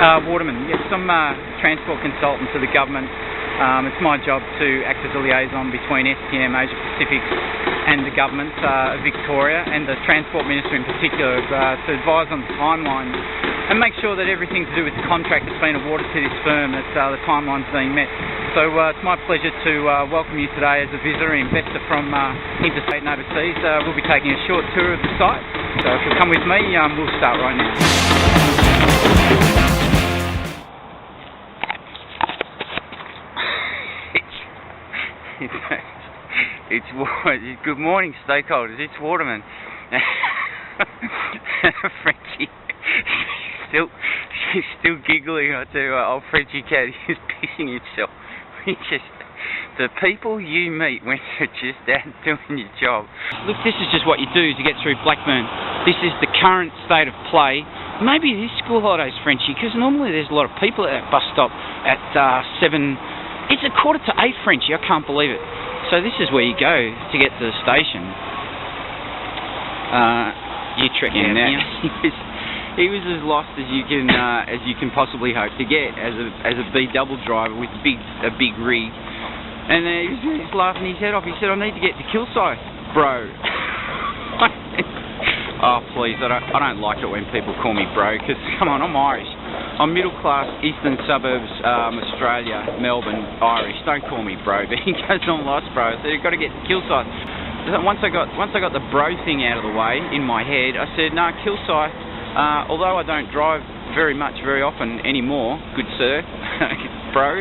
Waterman. Yes, I'm a transport consultant to the government. It's my job to act as a liaison between STM, Asia Pacific and the government of Victoria and the Transport Minister in particular to advise on the timeline and make sure that everything to do with the contract that's been awarded to this firm, that the timeline's being met. So it's my pleasure to welcome you today as a visitor and investor from interstate and overseas. We'll be taking a short tour of the site, so if you'll come with me, we'll start right now. Good morning, stakeholders. It's Waterman. Frenchie, she's still giggling. I tell you what, old Frenchie cat is pissing himself. The people you meet when you're just out doing your job. Look, this is just what you do to get through Blackburn. This is the current state of play. Maybe it is school holidays, Frenchie, because normally there's a lot of people at that bus stop at 7. It's 7:45, Frenchie. I can't believe it. So this is where you go to get to the station. You trick him now. He was as lost as you can possibly hope to get as a B double driver with a big rig. And he was just laughing his head off. He said, "I need to get to Kilsyth, bro." Oh please, I don't like it when people call me bro, because come on, I'm Irish. I'm middle class, eastern suburbs, Australia, Melbourne, Irish. Don't call me bro. But he goes, "I'm lost, bro." So you've got to get to Kilsyth. Once I got the bro thing out of the way in my head, I said, "No, Kilsyth. Although I don't drive very often anymore, good sir, bro."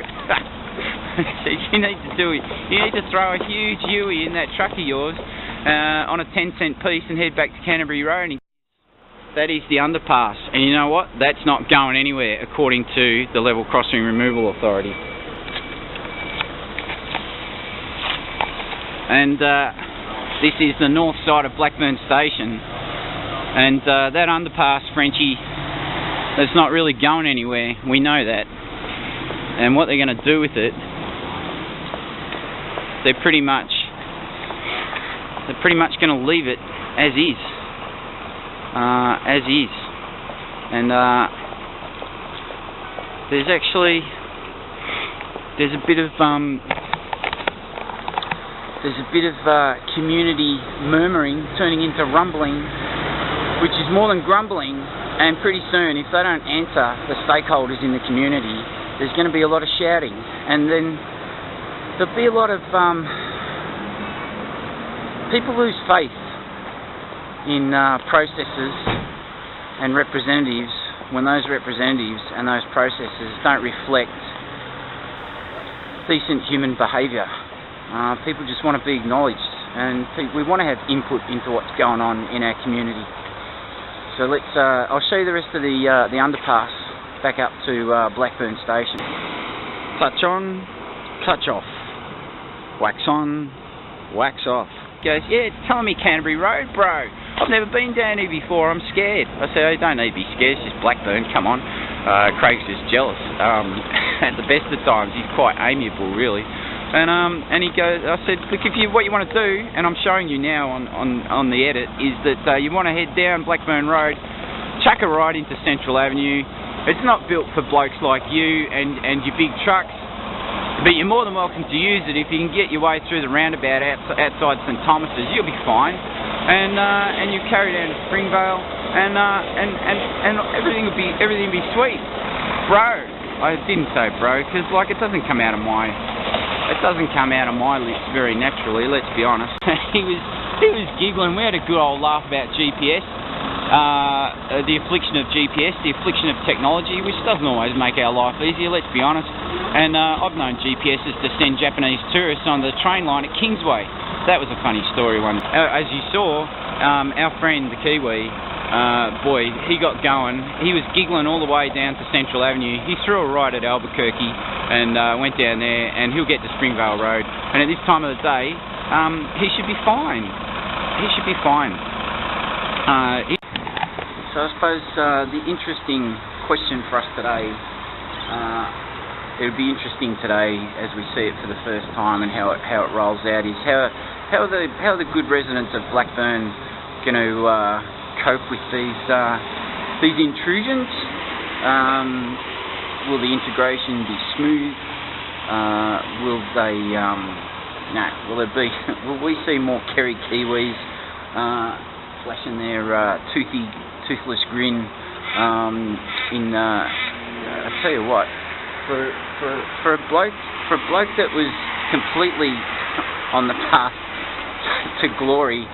You need to do it. You need to throw a huge Huey in that truck of yours on a 10-cent piece and head back to Canterbury Road. That is the underpass, and you know what? That's not going anywhere according to the Level Crossing Removal Authority. And this is the north side of Blackburn Station, and that underpass, Frenchie, that's not really going anywhere. We know that. And what they're going to do with it, they're pretty much going to leave it as is. And there's a bit of community murmuring turning into rumbling, which is more than grumbling. And pretty soon, if they don't answer the stakeholders in the community, there's going to be a lot of shouting, and then there'll be a lot of people lose faith in processes and representatives when those representatives and those processes don't reflect decent human behaviour. People just want to be acknowledged, and we want to have input into what's going on in our community. So I'll show you the rest of the underpass back up to Blackburn Station. Touch on, touch off. Wax on, wax off. Goes, "Yeah, it's telling me Canterbury Road, bro. I've never been down here before, I'm scared." I said, "Oh, you don't need to be scared, it's just Blackburn, come on." Craig's just jealous. At the best of times, he's quite amiable, really. And he goes, I said, "Look, what you want to do," and I'm showing you now on the edit, is that you want to head down Blackburn Road, chuck a right into Central Avenue. It's not built for blokes like you and your big trucks, but you're more than welcome to use it. If you can get your way through the roundabout outside St Thomas's, you'll be fine. And you carry down to Springvale, and everything will be sweet, bro. I didn't say bro, because it doesn't come out of my lips very naturally. Let's be honest. He was giggling. We had a good old laugh about GPS. The affliction of GPS, the affliction of technology, which doesn't always make our life easier, let's be honest. And I've known GPSs to send Japanese tourists on the train line at Kingsway. That was a funny story one. As you saw, our friend, the Kiwi, boy, he got going. He was giggling all the way down to Central Avenue. He threw a right at Albuquerque and went down there, and he'll get to Springvale Road. And at this time of the day, he should be fine. He should be fine. So I suppose the interesting question for us today, it would be interesting today as we see it for the first time and how it rolls out, is how are the good residents of Blackburn going to cope with these intrusions? will the integration be smooth? Will they? Will there be? Will we see more Kerry Kiwis flashing their toothless grin? I tell you what, for a bloke that was completely on the path to glory,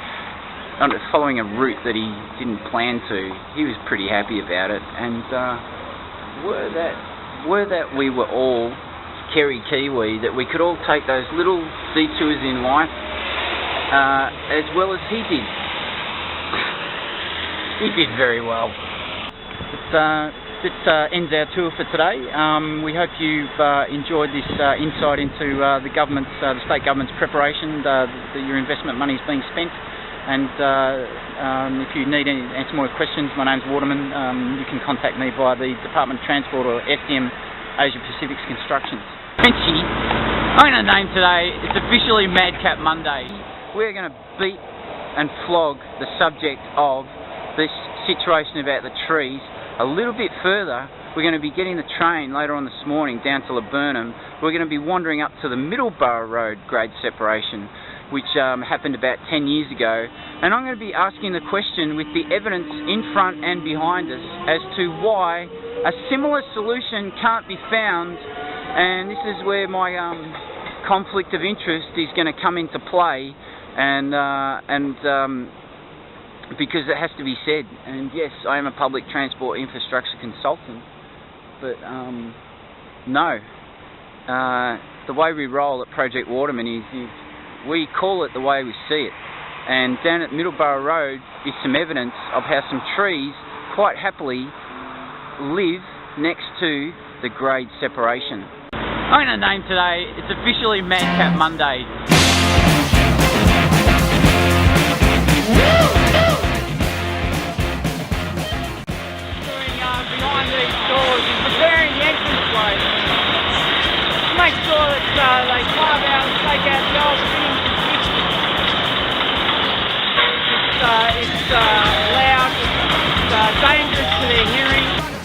following a route that he didn't plan to, he was pretty happy about it. And were that we were all Kerry Kiwi, that we could all take those little detours in life as well as he did. He did very well. This ends our tour for today. We hope you've enjoyed this insight into the state government's preparation, your investment money is being spent. And if you need any answer more questions, my name's Waterman. You can contact me via the Department of Transport or SDM Asia Pacific's Constructions. Frenchy, I'm going to name today, it's officially Madcap Monday. We're going to beat and flog the subject of this situation about the trees a little bit further. We're going to be getting the train later on this morning down to Blackburn. We're going to be wandering up to the Middleborough Road grade separation, which happened about 10 years ago, and I'm going to be asking the question with the evidence in front and behind us as to why a similar solution can't be found. And this is where my conflict of interest is going to come into play, and because it has to be said. And yes, I am a public transport infrastructure consultant, but no, the way we roll at Project Waterman is we call it the way we see it. And down at Middleborough Road is some evidence of how some trees quite happily live next to the grade separation. I'm going to name today, it's officially Madcap Monday. Behind these doors and preparing the entranceway. Make sure that they carve out and take out the old fittings and fixtures. It's loud, it's dangerous to their hearing.